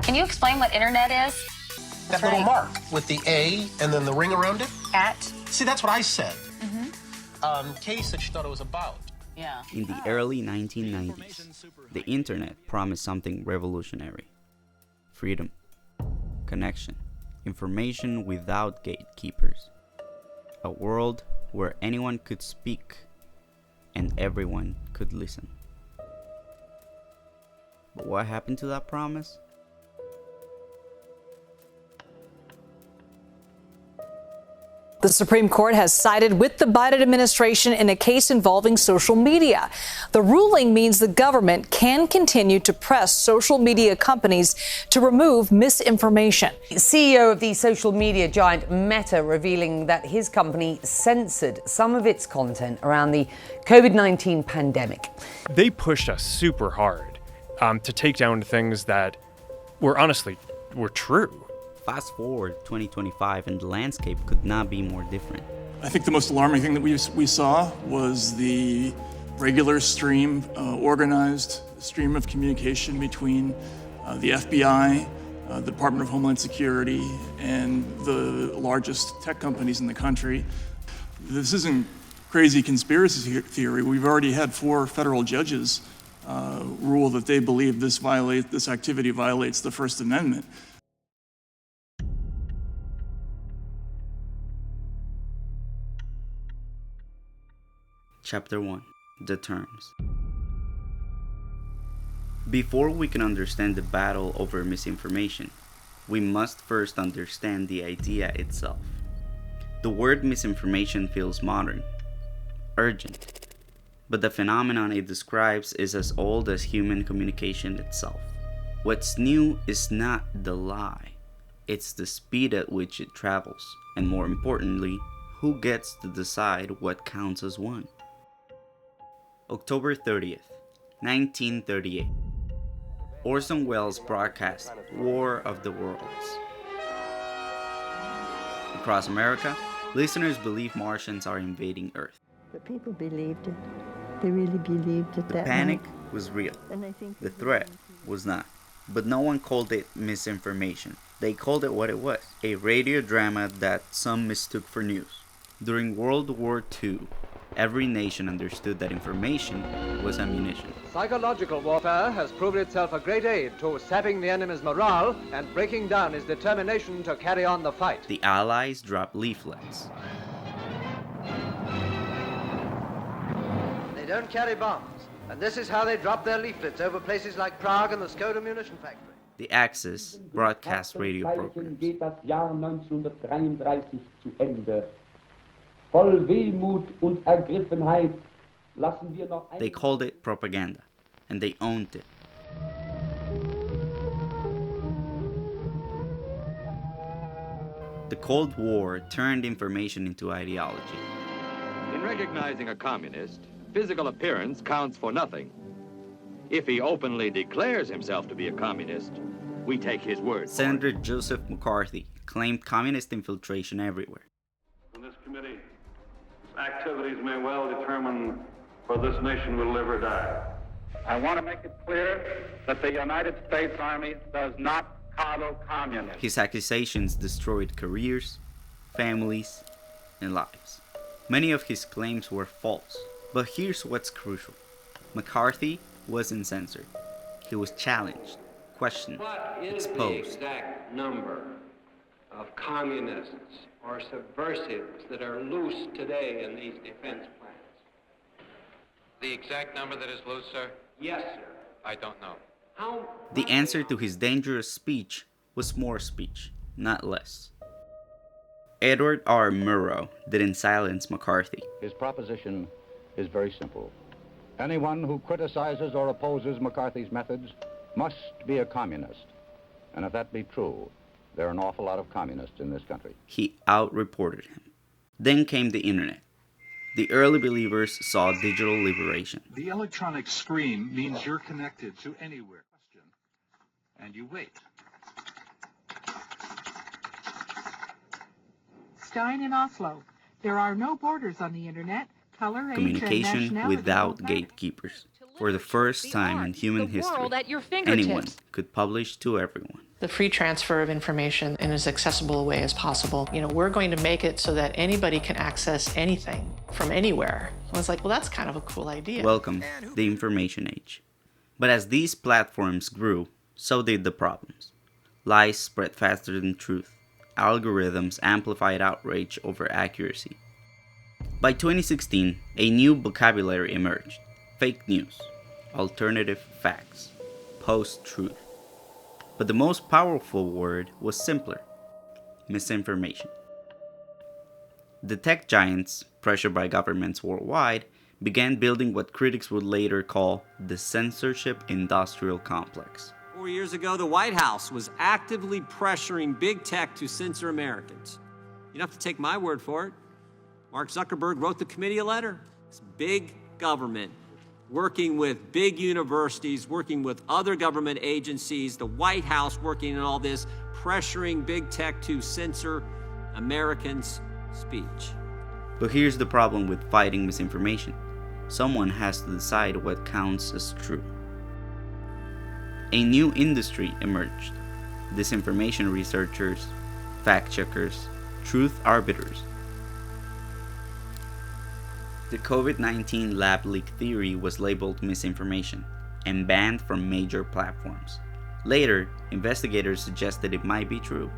Can you explain what internet is? That little mark with the A and then the ring around it? At? See, that's what I said. Kay said she thought it was about. Yeah. In the early 1990s, the internet promised something revolutionary. Freedom, connection, information without gatekeepers. A world where anyone could speak and everyone could listen. But what happened to that promise? The Supreme Court has sided with the Biden administration in a case involving social media. The ruling means the government can continue to press social media companies to remove misinformation. CEO of the social media giant Meta revealing that his company censored some of its content around the COVID-19 pandemic. They pushed us super hard to take down things that were true. Fast forward 2025 and the landscape could not be more different. I think the most alarming thing that we saw was the regular stream, organized stream of communication between the FBI, the Department of Homeland Security, and the largest tech companies in the country. This isn't crazy conspiracy theory. We've already had 4 federal judges rule that they believe this activity violates the First Amendment. Chapter 1. The Terms. Before we can understand the battle over misinformation, we must first understand the idea itself. The word misinformation feels modern, urgent, but the phenomenon it describes is as old as human communication itself. What's new is not the lie, it's the speed at which it travels, and more importantly, who gets to decide what counts as one. October 30th, 1938. Orson Welles broadcast War of the Worlds. Across America, listeners believe Martians are invading Earth. The people believed it. They really believed it. The panic was real. The threat was not. But no one called it misinformation. They called it what it was, a radio drama that some mistook for news. During World War II, every nation understood that information was ammunition. Psychological warfare has proven itself a great aid to sapping the enemy's morale and breaking down his determination to carry on the fight. The Allies dropped leaflets. They don't carry bombs, and this is how they drop their leaflets over places like Prague and the Skoda munition factory. The Axis broadcast radio programs. Geht das Jahr 1933 zu Ende. Voll Wehmut und Ergriffenheit lassen wir noch They called it propaganda, and they owned it. The Cold War turned information into ideology. In recognizing a communist, physical appearance counts for nothing. If he openly declares himself to be a communist, we take his word. Senator Joseph McCarthy claimed communist infiltration everywhere. In this committee, activities may well determine whether this nation will live or die. I want to make it clear that the United States Army does not coddle communists. His accusations destroyed careers, families, and lives. Many of his claims were false, but here's what's crucial. McCarthy wasn't censored. He was challenged, questioned, exposed. What is the exact number of communists or subversives that are loose today in these defense plans? The exact number that is loose, sir? Yes, sir. I don't know. The answer to his dangerous speech was more speech, not less. Edward R. Murrow didn't silence McCarthy. His proposition is very simple. Anyone who criticizes or opposes McCarthy's methods must be a communist. And if that be true, there are an awful lot of communists in this country. He out-reported him. Then came the internet. The early believers saw digital liberation. The electronic screen means you're connected to anywhere. And you wait. Stein in Oslo. There are no borders on the internet. Color, Communication without gatekeepers. For the first time in human history, anyone could publish to everyone. the free transfer of information in as accessible a way as possible. We're going to make it so that anybody can access anything from anywhere. I was like, well, that's kind of a cool idea. Welcome, the information age. But as these platforms grew, so did the problems. Lies spread faster than truth. Algorithms amplified outrage over accuracy. By 2016, a new vocabulary emerged: fake news, alternative facts, post-truth. But the most powerful word was simpler: misinformation. The tech giants, pressured by governments worldwide, began building what critics would later call the censorship industrial complex. 4 years ago, the White House was actively pressuring big tech to censor Americans. You don't have to take my word for it. Mark Zuckerberg wrote the committee a letter. It's big government, working with big universities, working with other government agencies, the White House working in all this, pressuring big tech to censor Americans' speech. But here's the problem with fighting misinformation. Someone has to decide what counts as true. A new industry emerged: disinformation researchers, fact-checkers, truth arbiters. The COVID-19 lab leak theory was labeled misinformation and banned from major platforms. Later, investigators suggested it might be true.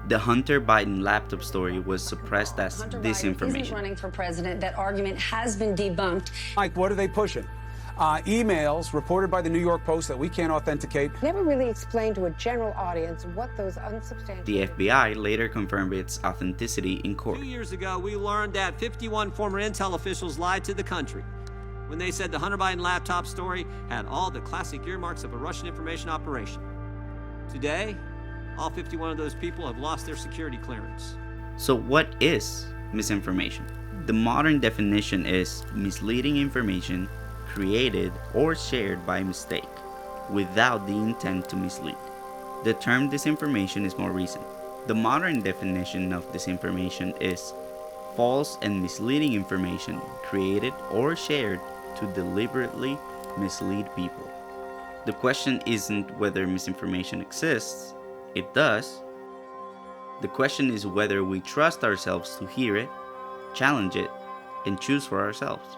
The Hunter Biden laptop story was suppressed as Hunter disinformation. Biden isn't running for president. That argument has been debunked. Mike, what are they pushing? Emails reported by the New York Post that we can't authenticate. Never really explained to a general audience what those unsubstantiated... The FBI later confirmed its authenticity in court. 2 years ago, we learned that 51 former intel officials lied to the country when they said the Hunter Biden laptop story had all the classic earmarks of a Russian information operation. Today, all 51 of those people have lost their security clearance. So what is misinformation? The modern definition is misleading information created or shared by mistake, without the intent to mislead. The term disinformation is more recent. The modern definition of disinformation is false and misleading information created or shared to deliberately mislead people. The question isn't whether misinformation exists. It does. The question is whether we trust ourselves to hear it, challenge it, and choose for ourselves.